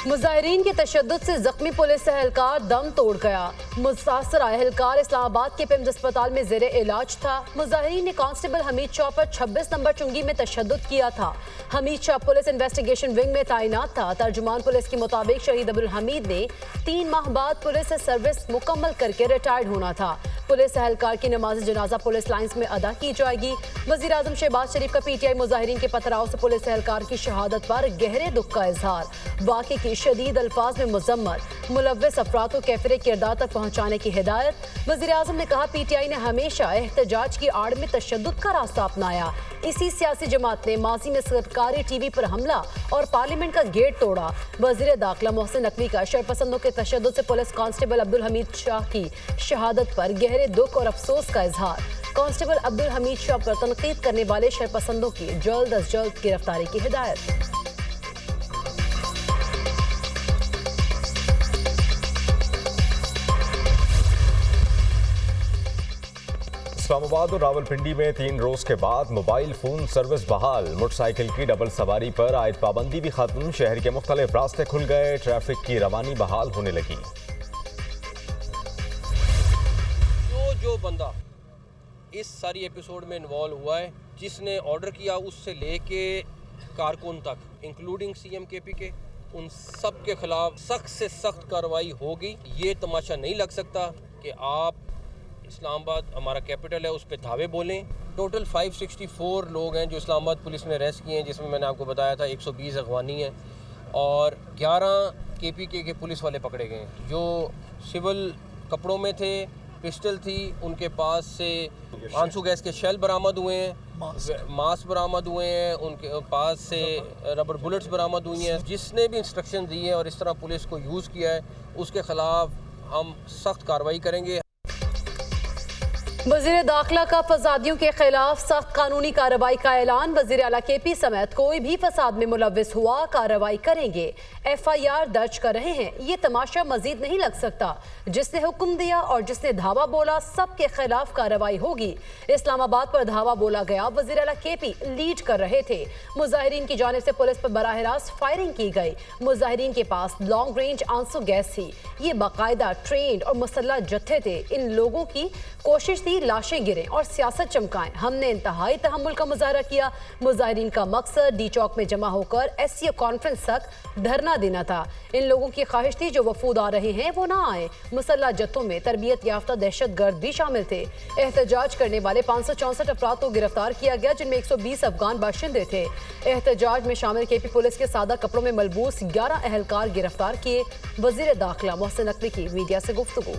मुजाहिरीन के तशद्दुद से जख्मी पुलिस एहलकार दम तोड़ गया। मुतासरा एहलकार इस्लामाबाद के पिम्स अस्पताल में जेरे इलाज था। मुजाहिरीन ने कांस्टेबल हमीद शाह पर 26 नंबर चुंगी में तशद्दुद किया था। Hamid Shah police investigation wing में तैनात था। तर्जुमान पुलिस के मुताबिक शहीद अब्दुल हमीद ने 3 माह बाद पुलिस से सर्विस मुकम्मल करके रिटायर्ड होना था। पुलिस एहलकार की नमाज जनाजा पुलिस लाइन्स में अदा की जाएगी। वज़ीर आज़म शहबाज शरीफ का पीटीआई मुजाहिरीन के पथराव से पुलिस एहलकार की शहादत पर गहरे दुख का इजहार। वाक़े की शदीद अल्फाज में मुजम्मत मुलव्वस अफराद को कैफिर किरदार तक पहुँचाने की हिदायत। वज़ीर आज़म ने कहा, पीटीआई ने हमेशा एहतजाज की आड़ में तशद्दुद का रास्ता अपनाया। इसी सियासी जमात ने माजी में सरकारी टीवी पर हमला और पार्लियामेंट का गेट तोड़ा। वज़ीर दाखिला मोहसिन नकवी का शरपसंदों के तशद्दुद से पुलिस कांस्टेबल अब्दुल हमीद शाह की शहादत पर गहरे दुख और अफसोस का इजहार। कांस्टेबल अब्दुल हमीद शाह पर तनकीद करने वाले शरपसंदों की जल्द अज जल्द गिरफ्तारी की हिदायत। इस्लामाबाद और रावलपिंडी में 3 रोज के बाद मोबाइल फोन सर्विस बहाल। मोटरसाइकिल की डबल सवारी पर आयद पाबंदी भी खत्म। शहर के मुख्तलिफ रास्ते खुल गए। ट्रैफिक की रवानी बहाल होने लगी। जो बंदा इस सारी एपिसोड में इन्वॉल्व हुआ है, जिसने ऑर्डर किया उससे लेके कारकुन तक इंक्लूडिंग सीएम केपी के, उन सब के खिलाफ सख्त से सख्त कार्रवाई होगी। ये तमाशा नहीं लग सकता कि आप इस्लामाबाद हमारा कैपिटल है उस पर धावे बोलें। टोटल 564 लोग हैं जो इस्लामाबाद पुलिस ने अरेस्ट किए हैं, जिसमें मैंने आपको बताया था 120 अगवानी हैं और 11 केपीके के पुलिस वाले पकड़े गए हैं जो सिविल कपड़ों में थे। पिस्टल थी, उनके पास से आंसू गैस के शेल बरामद हुए हैं, मास्क बरामद हुए हैं, उनके पास से रबर बुलेट्स बरामद हुई हैं। जिसने भी इंस्ट्रक्शन दी है और इस तरह पुलिस को यूज़ किया है उसके खिलाफ हम सख्त कार्रवाई करेंगे। वज़ीर दाखिला का फसादियों के खिलाफ सख्त कानूनी कार्रवाई का ऐलान। वज़ीर आला केपी समेत कोई भी फसाद में मुलव्विस हुआ कार्रवाई करेंगे। FIR दर्ज कर रहे हैं। ये तमाशा मजीद नहीं लग सकता। जिसने हुक्म दिया और जिसने धावा बोला सब के खिलाफ कार्रवाई होगी। इस्लामाबाद पर धावा बोला गया, वज़ीर आला केपी लीड कर रहे थे। मुजाहिरीन की जानिब से पुलिस पर बराह रास्त फायरिंग की गई। मुजाहिरीन के पास लॉन्ग रेंज आंसू गैस थी। ये बाकायदा ट्रेंड और मुसल्लह जत्थे थे। इन लोगों की कोशिश थी लाशें गिरें और सियासत चमकाएं। हमने इंतहाई तहम्मुल का मुजाहरा किया। मुजाहिरीन का मकसद डी चौक में जमा होकर SCO कॉन्फ्रेंस तक धरना देना था। इन लोगों की ख्वाहिश थी जो वफूद आ रहे हैं वो ना आए। मुसल्लह जत्थों में तरबियत याफ्ता दहशतगर्द भी शामिल थे। एहतजाज करने वाले 564 अफराद को गिरफ्तार किया गया, जिनमें 120 अफगान बाशिंदे थे। एहतजाज में शामिल केपी पुलिस के सादा कपड़ों में मलबूस 11 एहलकार गिरफ्तार किए। वज़ीर दाखिला मोहसिन नकवी की मीडिया से गुफ्तगू।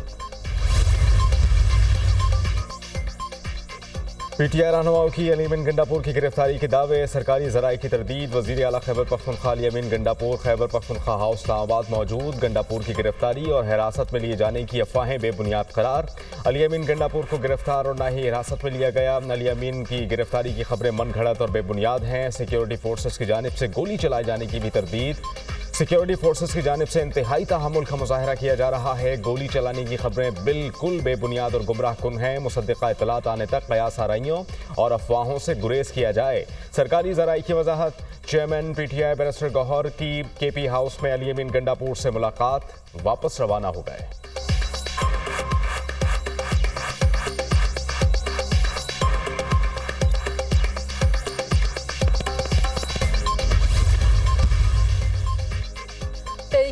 पीटीआई रहनुमाओं की अलीमीन गंडापुर की गिरफ्तारी के दावे। सरकारी जराये की तरदीद। वज़ीर आला खैबर पख्तूनख्वा अलीमीन गंडापुर खैबर पख्तूनख्वा हाउस इस्लामाबाद मौजूद। गंडापुर की गिरफ्तारी और हिरासत में लिए जाने की अफवाहें बेबुनियाद करार। अलीमीन गंडापुर को गिरफ्तार और ना ही हिरासत में लिया गया। अलीमीन की गिरफ्तारी की खबरें मनगढ़ंत और बेबुनियाद हैं। सिक्योरिटी फोर्सेस की जानिब से गोली चलाए जाने की भी तरदीद। सिक्योरिटी फोर्सेस की जानिब से इंतहाई तहम्मुल का मुजाहरा किया जा रहा है। गोली चलाने की खबरें बिल्कुल बेबुनियाद और गुमराह कुन हैं। मुसद्दिका इतलात आने तक कयास आराइयों और अफवाहों से गुरेज किया जाए। सरकारी ज़राई की वजाहत। चेयरमैन पीटीआई बैरिस्टर गौहर की केपी हाउस में अलीमीन गंडापुर से मुलाकात। वापस रवाना हो गए।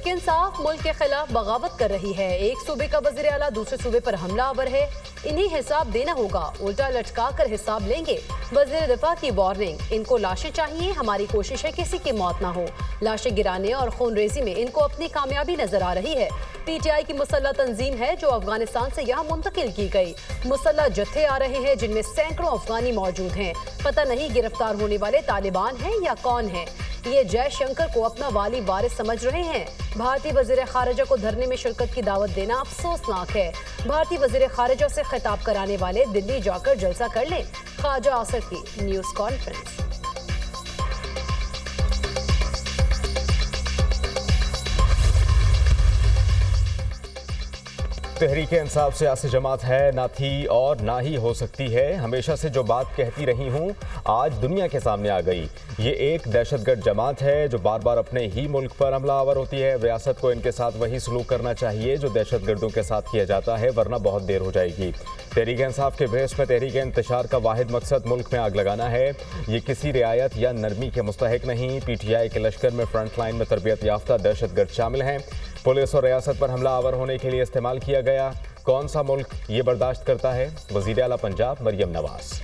इंसाफ मुल्क के खिलाफ बगावत कर रही है। एक सूबे का वज़ीर आला दूसरे सूबे पर हमलावर है। इन्हें हिसाब देना होगा। उल्टा लटका कर हिसाब लेंगे। वज़ीर दिफा की वार्निंग। इनको लाशें चाहिए। हमारी कोशिश है किसी की मौत ना हो। लाशें गिराने और खूनरेजी में इनको अपनी कामयाबी नजर आ रही है। पीटीआई की मुसल्लह तंजीम है जो अफगानिस्तान से यहाँ मुंतकिल की गई। मुसल्लह जत्थे आ रहे हैं जिनमें सैकड़ों अफगानी मौजूद हैं। पता नहीं गिरफ्तार होने वाले तालिबान हैं या कौन है। ये जयशंकर को अपना वाली वारिस समझ रहे हैं। भारतीय वज़ीर खारिजा को धरने में शिरकत की दावत देना अफसोसनाक है। भारतीय वज़ीर खारिजा से खिताब कराने वाले दिल्ली जाकर जलसा कर लें। ख्वाजा आसद की न्यूज़ कॉन्फ्रेंस। तहरीक इंसाफ सियासी जमात है, ना थी और ना ही हो सकती है। हमेशा से जो बात कहती रही हूँ आज दुनिया के सामने आ गई। ये एक दहशतगर्द जमात है जो बार बार अपने ही मुल्क पर हमलावर होती है। रियासत को इनके साथ वही सलूक करना चाहिए जो दहशतगर्दों के साथ किया जाता है, वरना बहुत देर हो जाएगी। तहरीक इंसाफ के भेस में तहरीक इंतशार का वाहिद मकसद मुल्क में आग लगाना है। ये किसी रियायत या नरमी के मुस्तहिक नहीं। PTI के लश्कर में फ्रंट लाइन में तरबियत याफ्ता दहशतगर्द शामिल हैं। पुलिस और रियासत पर हमला आवर होने के लिए इस्तेमाल किया गया। कौन सा मुल्क ये बर्दाश्त करता है? वज़ीर आला पंजाब मरियम नवाज।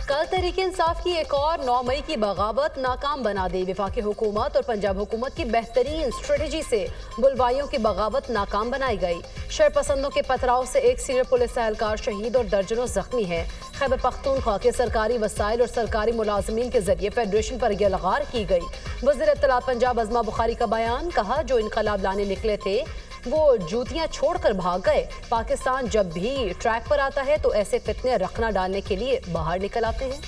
कल तहरीक इंसाफ की एक और 9 मई की बगावत नाकाम बना दी। वफाकी हुकूमत और पंजाब हुकूमत की बेहतरीन स्ट्रेटजी से बुलवाइयों की बगावत नाकाम बनाई गई। शरपसंदों के पथराव से एक सीनियर पुलिस एहलकार शहीद और दर्जनों जख्मी हैं। खैबर पख्तूनख्वा के सरकारी वसाइल और सरकारी मुलाजमीन के जरिए फेडरेशन पर यलगार की गई। वज़ीर इत्तलात पंजाब अज़मा बुखारी का बयान, कहा जो इनकलाब लाने निकले थे वो जूतियां छोड़कर भाग गए। पाकिस्तान जब भी ट्रैक पर आता है तो ऐसे फितने रखना डालने के लिए बाहर निकल आते हैं।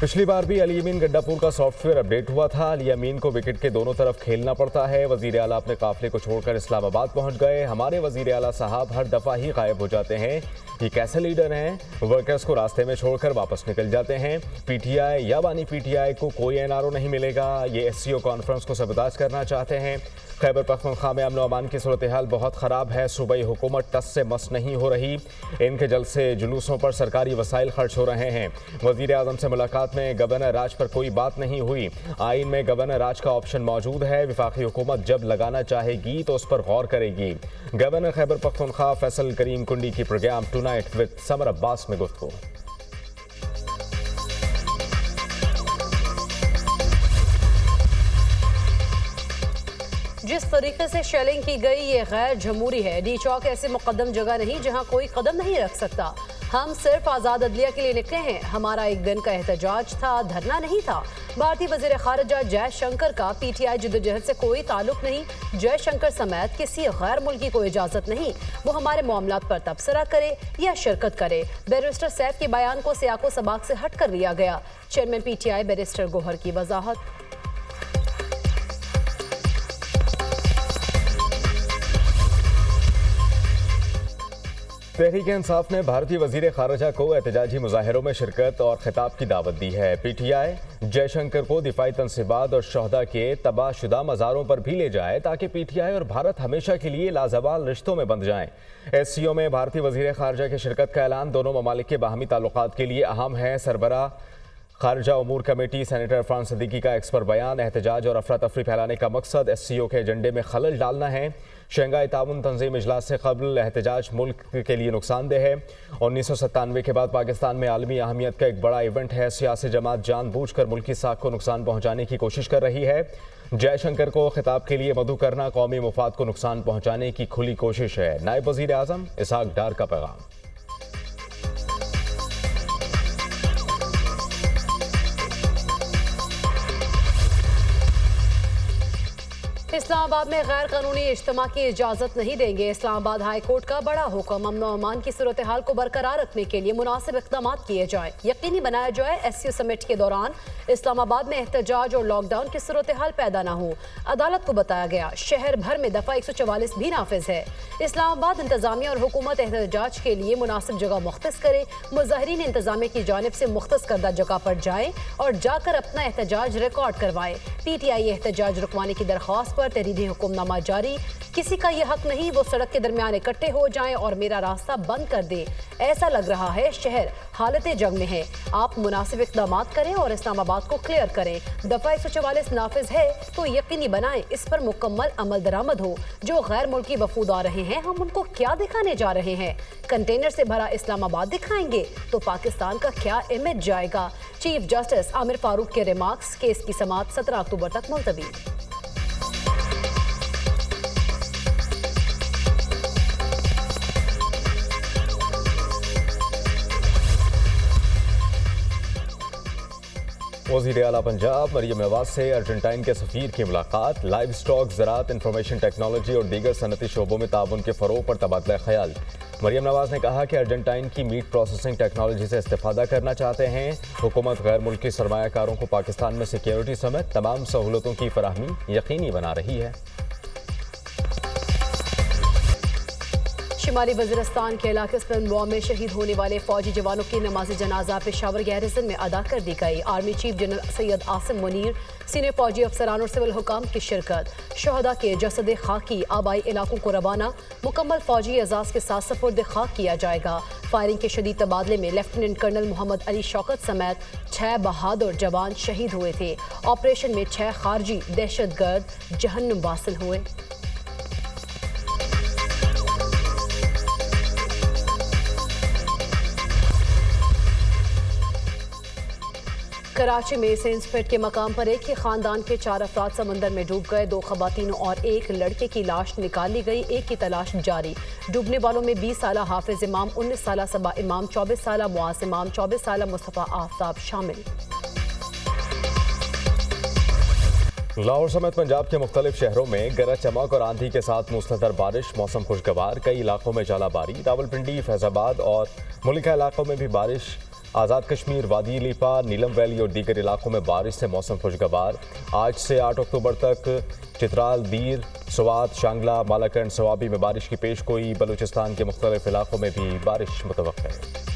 पिछली बार भी अली अमीन गंडापुर का सॉफ्टवेयर अपडेट हुआ था। अली अमीन को विकेट के दोनों तरफ खेलना पड़ता है। वजीर आला अपने काफिले को छोड़कर इस्लामाबाद पहुंच गए। हमारे वजीर आला साहब हर दफा ही गायब हो जाते हैं। ये कैसे लीडर हैं? वर्कर्स को रास्ते में छोड़कर वापस निकल जाते हैं। PTI या बानी PTI को कोई NRO नहीं मिलेगा। ये SCO कॉन्फ्रेंस को सबताज करना चाहते हैं। खैबर पख्तूनख्वा में अमन व अमान की सूरत हाल बहुत ख़राब है। सूबाई हुकूमत टस से मस नहीं हो रही। इनके जलसे जुलूसों पर सरकारी वसाइल खर्च हो रहे हैं। वज़ीर आज़म से मुलाकात में गवर्नर राज पर कोई बात नहीं हुई। आइन में गवर्नर राज का ऑप्शन मौजूद है। वफाकी हुकूमत जब लगाना चाहेगी तो उस पर गौर करेगी। गवर्नर खैबर पख्तूनख्वा फैसल करीम कुंडी की programme tonight with Samar Abbas में गुफ्तगू। जिस तरीके से शेलिंग की गई ये गैर जमहूरी है। डी चौक ऐसे मुकद्दम जगह नहीं जहां कोई कदम नहीं रख सकता। हम सिर्फ आज़ाद अदलिया के लिए निकले हैं। हमारा एक दिन का एहतजाज था, धरना नहीं था। भारतीय वज़ीर ख़ारिजा जयशंकर का PTI जद्दोजहद से कोई ताल्लुक नहीं। जयशंकर समेत किसी गैर मुल्की को इजाज़त नहीं वो हमारे मामलात पर तबसरा करे या शिरकत करे। बैरिस्टर सैफ के बयान को सियाको सबाक से हट कर लिया गया। चेयरमैन PTI बैरिस्टर गोहर की वजाहत। तहरीक इंसाफ ने भारतीय वजीर खारजा को एहतजाजी मुजाहिरों में शिरकत और खिताब की दावत दी है। PTI जयशंकर को दिफाई तनसीबात और शहदा के तबाहशुदा मज़ारों पर भी ले जाए ताकि PTI और भारत हमेशा के लिए लाजवाल रिश्तों में बंध जाएं। SCO में भारतीय वजीर खारजा की शिरकत का ऐलान दोनों ममालिक के बाहमी ताल्लुकात के लिए अहम है। सरबरा खारजा उमूर कमेटी सेनेटर इरफान सिद्दीकी का एक्सपर बयान, एहतजाज और अफरा तफरी फैलाने का मकसद SCO के एजेंडे में खलल डालना है। शंघाई ताउन तंजीम इजलास से कबल एहतजाज मुल्क के लिए नुकसानदेह है। 1997 के बाद पाकिस्तान में आलमी अहमियत का एक बड़ा इवेंट है। सियासी जमात जानबूझकर मुल्की साख को नुकसान पहुँचाने की कोशिश कर रही है। जयशंकर को खिताब के लिए मदऊ करना कौमी मुफाद को नुकसान पहुँचाने की खुली कोशिश है। नायब वज़ीर आज़म इसहाक डार का पैगाम। इस्लामाबाद में गैर कानूनी इज्तिमा की इजाज़त नहीं देंगे। इस्लामाबाद हाई कोर्ट का बड़ा हुक्म, अमन व अमान की सूरत हाल को बरकरार रखने के लिए मुनासिब इक़दाम किए जाएं। यकीनी बनाया जाए SCO समिट के दौरान इस्लामाबाद में एहतजाज और लॉकडाउन की सूरत हाल पैदा न हो। अदालत को बताया गया शहर भर में दफ़ा 144 भी नाफिज है। इस्लामाबाद इंतजामिया और हुकूमत एहतजाज के लिए मुनासिब जगह मुख्तस करे। मुज़ाहिरीन इंतजामिया की जानिब से मुख्तस करदा जगह पर जाएँ और जाकर अपना एहतजाज रिकॉर्ड करवाएं। PTI एहतजाज रुकवाने की दरख्वास्त पर तहरीरी हुक्मनामा जारी। किसी का यह हक नहीं वो सड़क के दरमियान इकट्ठे हो जाएं और मेरा रास्ता बंद कर दे। ऐसा लग रहा है शहर हालत जंग में है। आप मुनासिब इक़दाम करें और इस्लामाबाद को क्लियर करें। दफ़ा 144 नाफिज है तो यकीनी बनाएं इस पर मुकम्मल अमल दरामद हो। जो गैर मुल्की वफूद आ रहे हैं हम उनको क्या दिखाने जा रहे हैं? कंटेनर से भरा इस्लामाबाद दिखाएंगे तो पाकिस्तान का क्या इमेज जाएगा? चीफ जस्टिस आमिर फारूक के रिमार्क्स। केस की समाअत 17 अक्टूबर तक मुलतवी। वज़ीर आला पंजाब मरियम नवाज से अर्जेंटाइन के सफ़ीर की मुलाकात। लाइव स्टॉक, ज़राअत, इंफॉर्मेशन टेक्नोलॉजी और दीगर सनती शोबों में ताउन के फ़रोग़ पर तबादला ख्याल। मरियम नवाज ने कहा कि अर्जेंटाइन की मीट प्रोसेसिंग टेक्नोलॉजी से इस्तेफादा करना चाहते हैं। हुकूमत गैर मुल्की सरमायाकारों को पाकिस्तान में सिक्योरिटी समेत तमाम सहूलतों की फराहमी यकीनी बना रही है। शिमाली वज़ीरिस्तान के इलाके स्पिन वॉर में शहीद होने वाले फौजी जवानों की नमाज जनाजा पेशावर गैरिसन में अदा कर दी गई। Army chief general Syed Asim Munir, senior फौजी अफसरान और सिविल हुकाम की शिरकत। शहदा के जसद खाकी आबाई इलाकों को रवाना, मुकम्मल फौजी एजाज के साथ सपुर्द खाक किया जाएगा। फायरिंग के शदीद तबादले में लेफ्टिनेंट कर्नल मोहम्मद अली शौकत समेत 6 बहादुर जवान शहीद हुए थे। ऑपरेशन में 6 खारजी दहशतगर्द जहन्नुम वासिल हुए। कराची में सेंसफेड के मकाम पर एक ही खानदान के 4 अफराद समंदर में डूब गए। 2 खवातीनों और एक लड़के की लाश निकाल ली गई। एक की तलाश जारी। डूबने वालों में 20 साला हाफिज इमाम, 19 साला सबा इमाम, 24 साला मुआज इमाम, 24 साला मुस्तफ़ा आफ्ताब शामिल। लाहौर समेत पंजाब के मुख्तलिफ शहरों में गरज चमक और आंधी के साथ मूसलाधार बारिश, मौसम खुशगवार। कई इलाकों में जालाबारी। रावलपिंडी, फैजाबाद और मुलिका इलाकों में भी बारिश। आज़ाद कश्मीर, वादी लीपा, नीलम वैली और दीगर इलाकों में बारिश से मौसम खुशगवार। आज से 8 अक्टूबर तक चित्राल, बीर, स्वात, शांगला, मालाकंड, सवाबी में बारिश की पेशगोई। बलूचिस्तान के मुख्तलिफ इलाकों में भी बारिश मुतवक्किल है।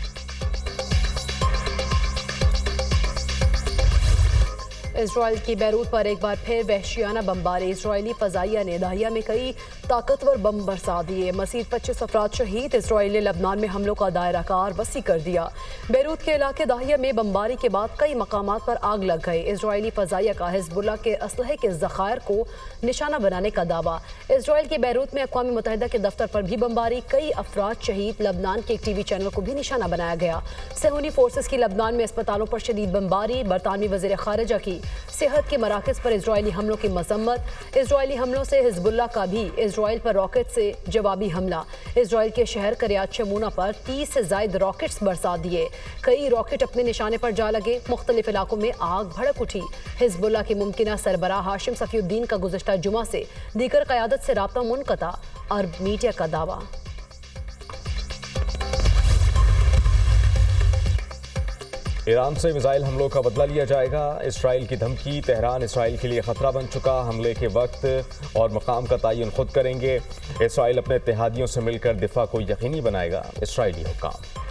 इजराइल की बैरूत पर एक बार फिर वहशियाना बमबारी। इजरायली फजाइया ने दाहिया में कई ताकतवर बम बरसा दिए। मज़ीद 25 अफराद शहीद। इजराइल ने लबनान में हमलों का दायरा कार वसी कर दिया। बैरूत के इलाके दाहिया में बमबारी के बाद कई मकामात पर आग लग गई। इजरायली फजाइया का हिजबुल्लाह के असलहे के ज़खायर को निशाना बनाने का दावा। इजराइल के बैरूत में अक़वाम मुत्तहिदा के दफ्तर पर भी बमबारी। कई अफराद शहीद। लबनान के एक टीवी चैनल को भी निशाना बनाया गया। सेहूनी फोर्सेस की लबनान में अस्पतालों पर शदीद बमबारी। बरतानवी वज़ीर ख़ारिजा की सेहत के मराकज़ पर इजरायली हमलों की मजम्मत। इजरायली हमलों से हिजबुल्लाह का भी इजराइल पर रॉकेट से जवाबी हमला। इजराइल के शहर करियात शमूना पर 30 से ज़ायद रॉकेट्स बरसा दिए। कई रॉकेट अपने निशाने पर जा लगे। मुख्तलिफ इलाकों में आग भड़क उठी। हिजबुल्लाह के मुमकिना सरबराह हाशिम सफ़ीउद्दीन का गुज़िश्ता जुमा से दीगर क़यादत से राब्ता मुनक़ता। अरब मीडिया का दावा। ईरान से मिसाइल हमलों का बदला लिया जाएगा। इसराइल की धमकी। तेहरान इसराइल के लिए खतरा बन चुका। हमले के वक्त और मकाम का तयन खुद करेंगे। इसराइल अपने इत्तेहादियों से मिलकर दिफा को यकीनी बनाएगा। इसराइली हुक्काम।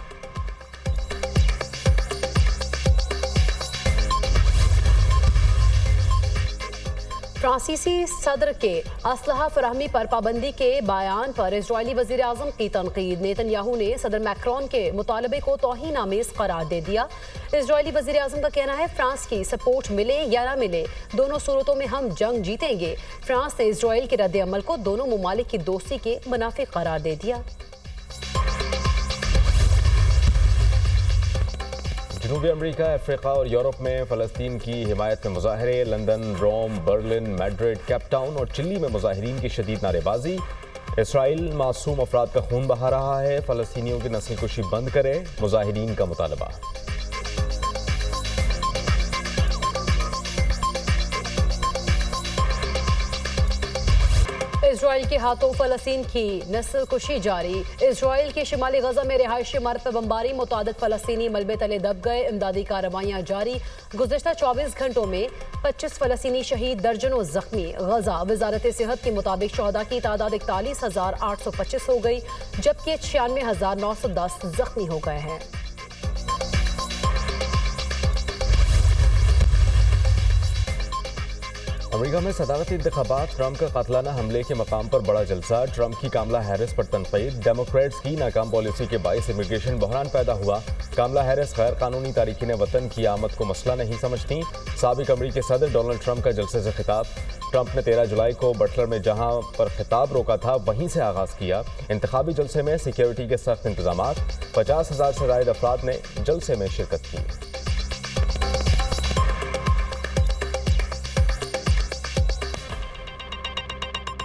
फ्रांसीसी सदर के असलहा फराहमी पर पाबंदी के बयान पर इजरायली वज़ीर आज़म की तनकीद। नेतन्याहू ने सदर मैक्रोन के मुतालबे को तौहीन आमेज़ करार दे दिया। इजरायली वज़ीर आज़म का कहना है, फ्रांस की सपोर्ट मिले या ना मिले, दोनों सूरतों में हम जंग जीतेंगे। फ्रांस ने इजराइल के रद्द अमल को दोनों ममालिक की दोस्ती के मुनाफिक करार दे दिया। जनूबी अमेरिका, अफ्रीका और यूरोप में फ़लस्तीन की हिमायत में मुजाहरे। लंदन, रोम, बर्लिन, मैड्रिड, केपटाउन और चिली में मुजाहिरीन की शदीद नारेबाजी। इसराइल मासूम अफराद का खून बहा रहा है। फ़लस्तीनियों की नस्लकुशी बंद करे, मुजाहिरीन का मुतालबा। इजराइल के हाथों फ़लस्तीन की नस्लकुशी जारी। इजराइल के शिमाली गजा में रिहायशी इमारत पर बमबारी। मुतादिद फ़लस्तीनी मलबे तले दब गए। इमदादी कार्रवाइयाँ जारी। गुज़िश्ता 24 घंटों में 25 फ़लस्तीनी शहीद, दर्जनों ज़ख्मी। गजा वज़ारत सेहत के मुताबिक शहदा की तादाद 41,825 हो गई, जबकि 96,910 ज़ख्मी हो गए हैं। अमेरिका में सदारती इंतखाबात। ट्रंप का कातलाना हमले के मकाम पर बड़ा जलसा। ट्रंप की कामला हैरिस पर तनकीद। डेमोक्रेट्स की नाकाम पॉलिसी के बायस इमिग्रेशन बहरान पैदा हुआ। कामला हैरिस गैर कानूनी तारीकीन वतन की आमद को मसला नहीं समझती। साबिक अमरीकी सदर डोनाल्ड ट्रंप का जलसे से खिताब। ट्रंप ने 13 जुलाई को बटलर में जहां पर खिताब रोका था, वहीं से आगाज़ किया। इंतखाबी जलसे में सिक्योरिटी के सख्त इंतजाम। 50,000 से ज़ायद अफराद ने जलसे में शिरकत की।